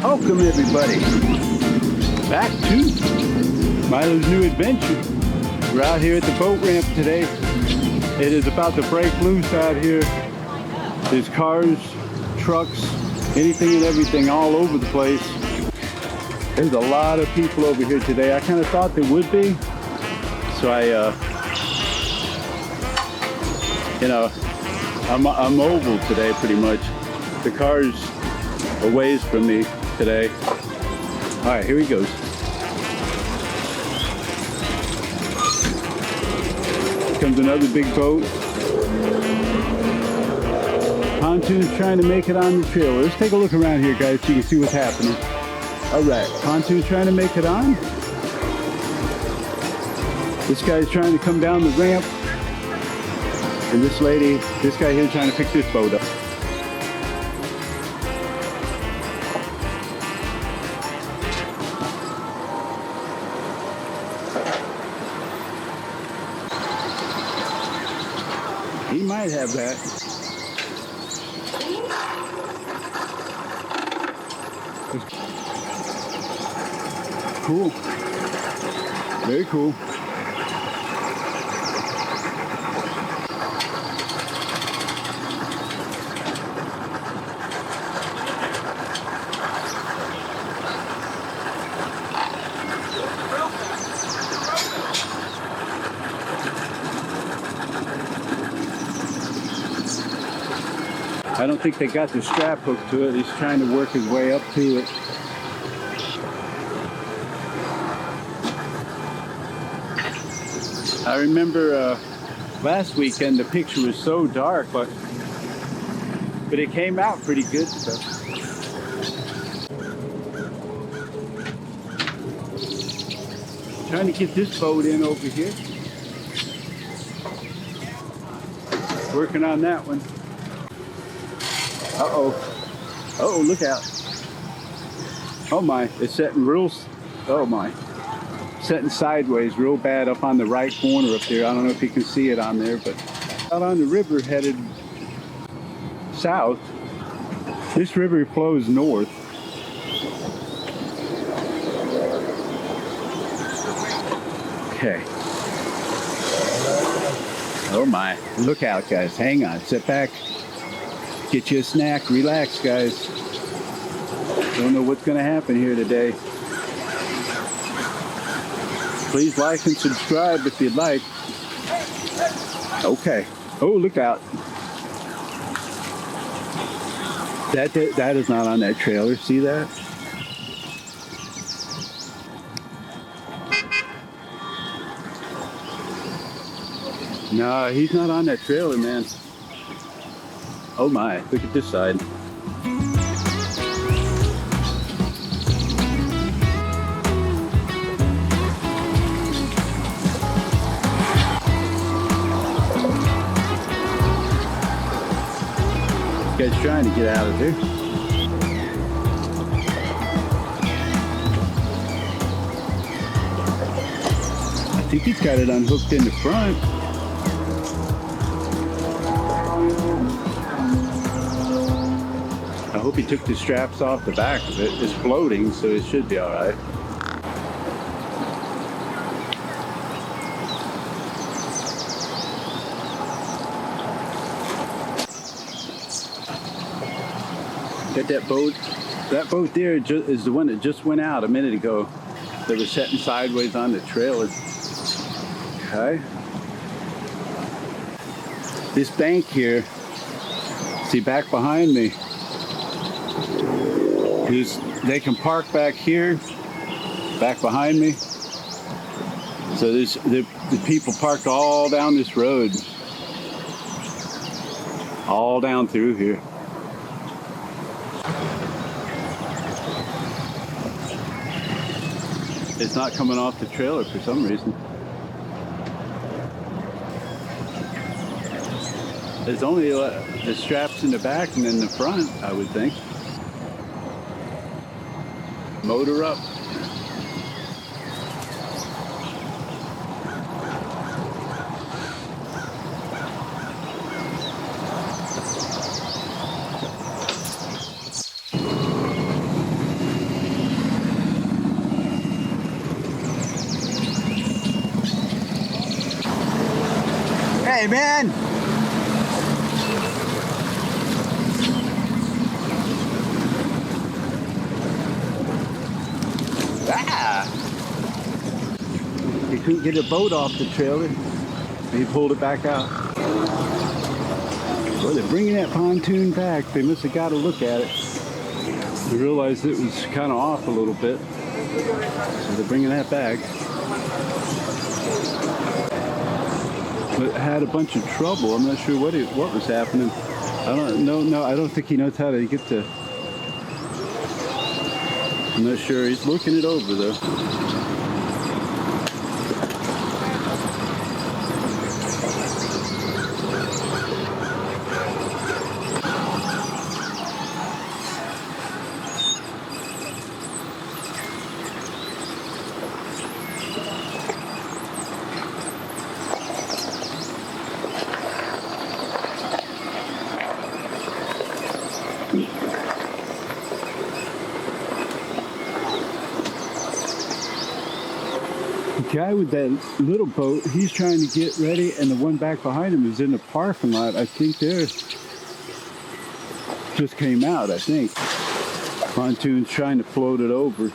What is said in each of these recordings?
Welcome everybody back to Milo's new adventure. We're out here at the boat ramp today. It is about to break loose out here. There's cars, trucks, anything and everything all over the place. There's a lot of people over here today. I kind of thought there would be. So I'm mobile today pretty much. The car's a ways from me today. All right, here he goes. Here comes another big boat. Pontoon's trying to make it on the trail. Let's take a look around here, guys, so you can see what's happening. All right, Pontoon's trying to make it on. This guy's trying to come down the ramp. And this guy here trying to pick this boat up. He might have that. Cool. Very cool. I don't think they got the strap hooked to it. He's trying to work his way up to it. I remember last weekend the picture was so dark, but it came out pretty good. So. Trying to get this boat in over here. Working on that one. Uh-oh. Uh-oh, look out. Oh my, it's setting real, oh my. Setting sideways real bad up on the right corner up there. I don't know if you can see it on there, but out on the river headed south. This river flows north. Okay. Oh my, look out guys, hang on, sit back. Get you a snack, relax guys. Don't know what's gonna happen here today. Please like and subscribe if you'd like. Okay. Oh, look out. That is not on that trailer, see that? No, he's not on that trailer, man. Oh my, look at this side. This guy's trying to get out of there. I think he's got it unhooked in the front. I hope he took the straps off the back of it. It's floating, so it should be all right. Get that boat. That boat there is the one that just went out a minute ago. That was setting sideways on the trailer. Okay. This bank here, see back behind me, they can park back here, back behind me. So the people parked all down this road, all down through here. It's not coming off the trailer for some reason. There's only the straps in the back and in the front, I would think. Motor up. Hey, man! Ah! He couldn't get a boat off the trailer. He pulled it back out. Well, they're bringing that pontoon back. They must have got a look at it. They realized it was kind of off a little bit. So they're bringing that back. But had a bunch of trouble. I'm not sure what was happening. I don't know. No, I don't think he knows how to get to. I'm not sure. He's looking it over though. The guy with that little boat, he's trying to get ready, and the one back behind him is in the parking lot. I think they're just came out, I think. Pontoon's trying to float it over.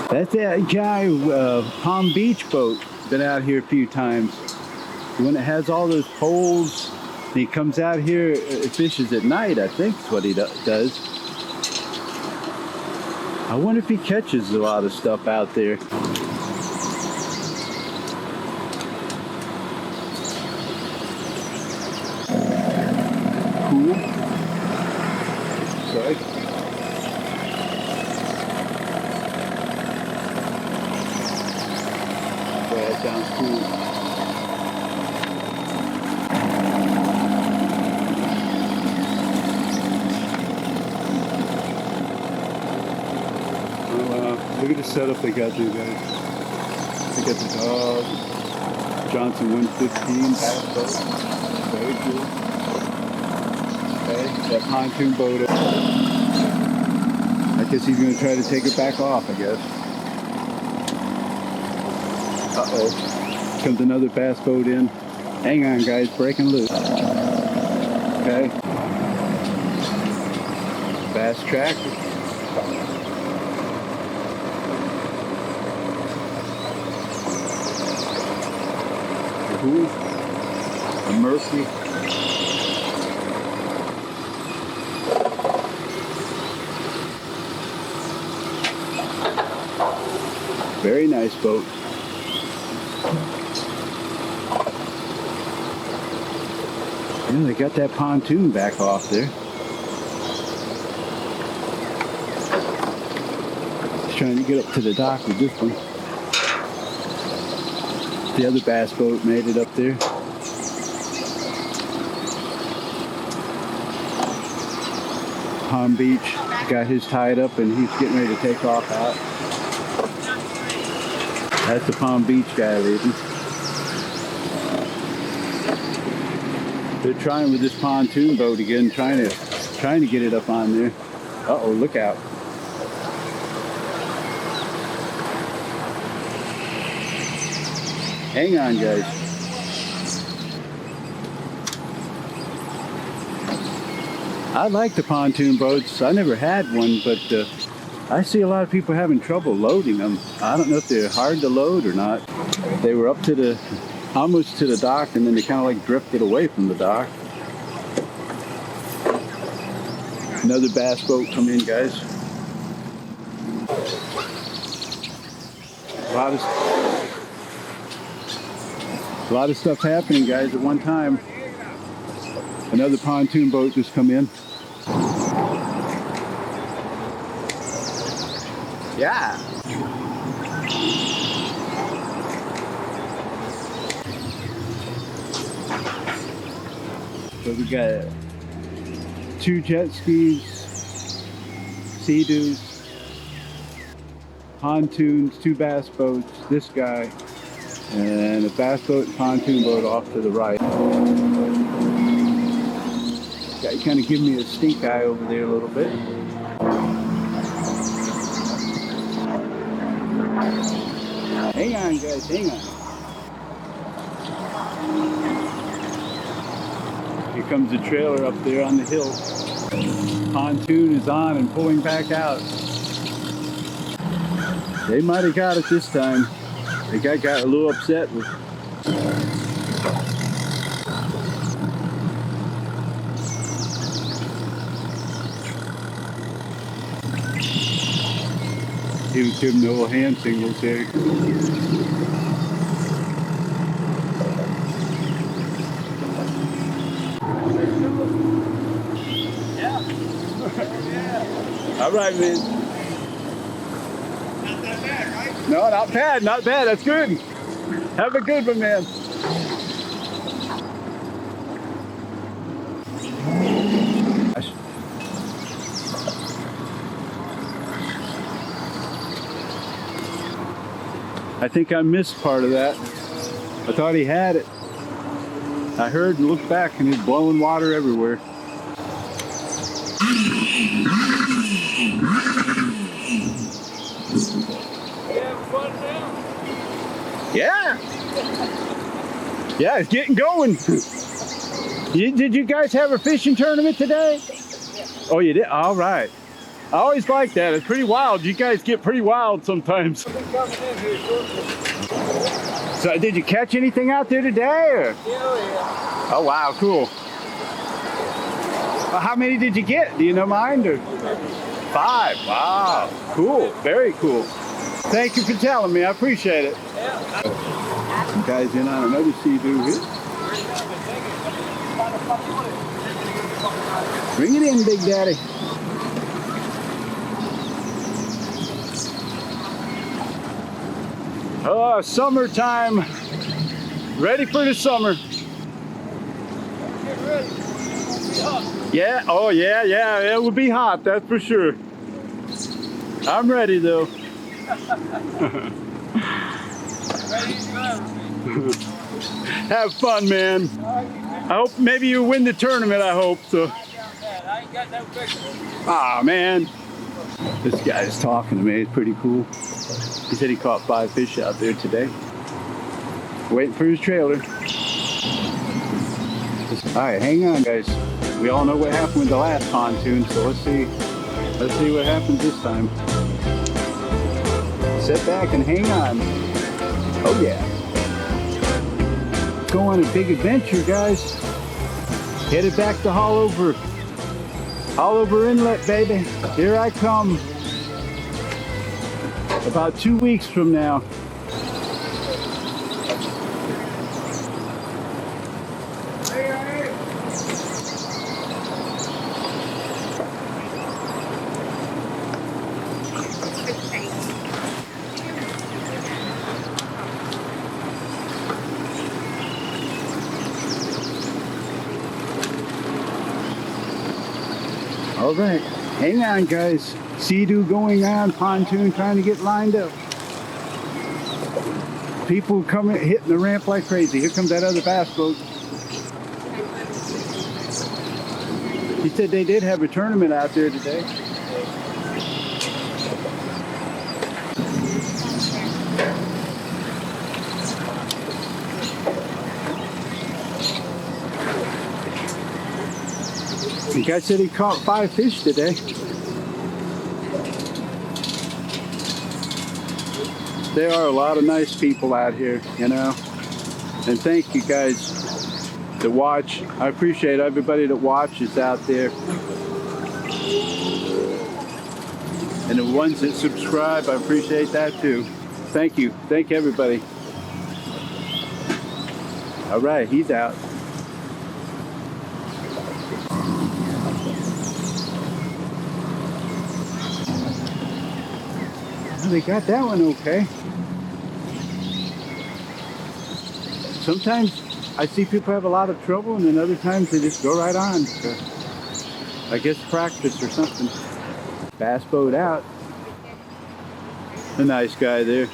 That's that guy, Palm Beach boat. Been out here a few times. When it has all those poles, he comes out here, fishes at night, I think is what he does. I wonder if he catches a lot of stuff out there. Cool. Sorry. That sounds cool. Look at the setup they got there, guys. They got the dog, Johnson 115 bass boat. Very cool. Okay, that pontoon boat. I guess he's going to try to take it back off, I guess. Uh-oh. Comes another bass boat in. Hang on, guys. Breaking loose. Okay. Bass tractor. Cool. A Murphy. Very nice boat. Yeah, they got that pontoon back off there. Just trying to get up to the dock with this one. The other bass boat made it up there. Palm Beach got his tied up and he's getting ready to take off out. That's the Palm Beach guy leaving. They're trying with this pontoon boat again, trying to get it up on there. Uh-oh, look out. Hang on, guys. I like the pontoon boats. I never had one, but I see a lot of people having trouble loading them. I don't know if they're hard to load or not. They were up to almost to the dock, and then they kind of like drifted away from the dock. Another bass boat come in, guys. A lot of stuff happening, guys, at one time. Another pontoon boat just come in. Yeah. So we got 2 jet skis, Sea-Doos, pontoons, 2 bass boats, this guy, and a bass boat and pontoon boat off to the right. Guy kind of giving me a stink eye over there a little bit. Hang on, guys, hang on. Here comes the trailer up there on the hill. Pontoon is on and pulling back out. They might have got it this time. The guy got a little upset with. He was giving the little hand signals there. Yeah. All right, man. Not that bad, right? No, not bad, not bad. That's good. Have a good one, man. I think I missed part of that. I thought he had it. I heard and looked back and he's blowing water everywhere. Yeah. Yeah, it's getting going. Did you guys have a fishing tournament today? Oh, you did? All right. I always like that. It's pretty wild. You guys get pretty wild sometimes. So did you catch anything out there today? Or? Yeah. Oh, wow, cool. Well, how many did you get? Do you know mine? Or? 5. Wow, cool. Very cool. Thank you for telling me. I appreciate it. Some guys in on another sea-doo here. Bring it in, Big Daddy. Oh, summertime. Ready for the summer. Get ready. It's gonna be hot. Yeah, oh yeah, it will be hot, that's for sure. I'm ready though. Ready to go. Have fun, man. I hope maybe you win the tournament, I hope so. I ain't got no picture. Ah, man. This guy's talking to me, it's pretty cool. He said he caught 5 fish out there today. Waiting for his trailer. All right, hang on, guys. We all know what happened with the last pontoon, so let's see what happens this time. Sit back and hang on. Oh yeah. Go on a big adventure, guys. Headed back to Hollover Inlet, baby. Here I come. About 2 weeks from now. All right, hang on, guys. Sea-doo going on, pontoon trying to get lined up. People coming, hitting the ramp like crazy. Here comes that other bass boat. He said they did have a tournament out there today. The guy said he caught 5 fish today. There are a lot of nice people out here, you know. And thank you guys that watch. I appreciate everybody that watches out there. And the ones that subscribe, I appreciate that too. Thank you. Thank everybody. All right, he's out. They got that one okay. Sometimes I see people have a lot of trouble, and then other times they just go right on. So I guess practice or something. Bass boat out. A nice guy there.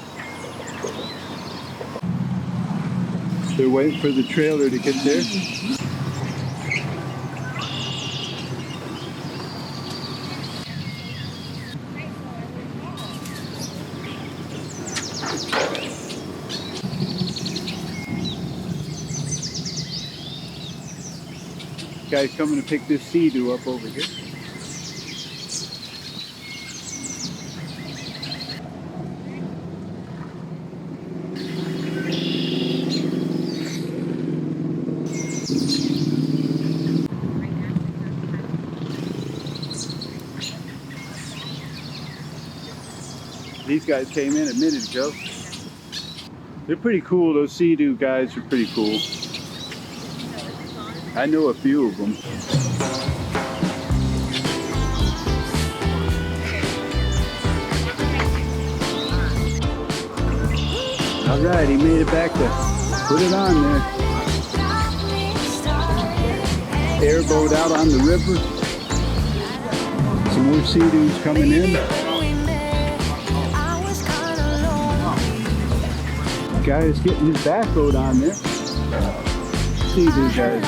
They're waiting for the trailer to get there. Guy's coming to pick this sea-doo up over here. These guys came in a minute ago. They're pretty cool. Those sea-doo guys are pretty cool. I know a few of them. All right, he made it back to put it on there. Airboat out on the river. Some more sea-doos coming in. Guy is getting his back boat on there. Sea-doo guys.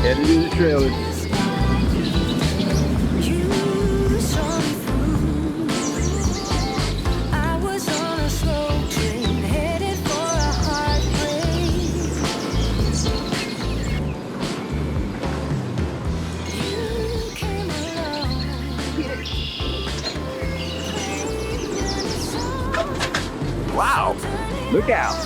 Headed to the trailer. Wow! Look out!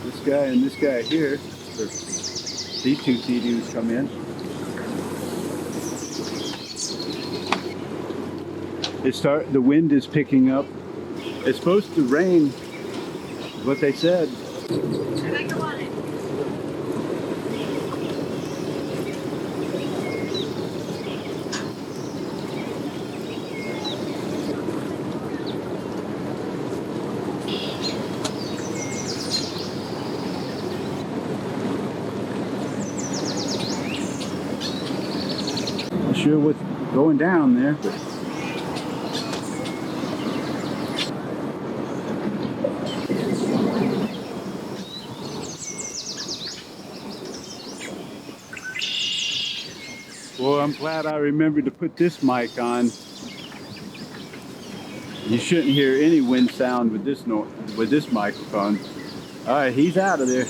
This guy and this guy here, these two sea-doos come in. The wind is picking up. It's supposed to rain, is what they said. Not sure what's going down there, but well, I'm glad I remembered to put this mic on. You shouldn't hear any wind sound with this microphone. All right, he's out of there.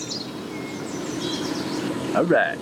All right.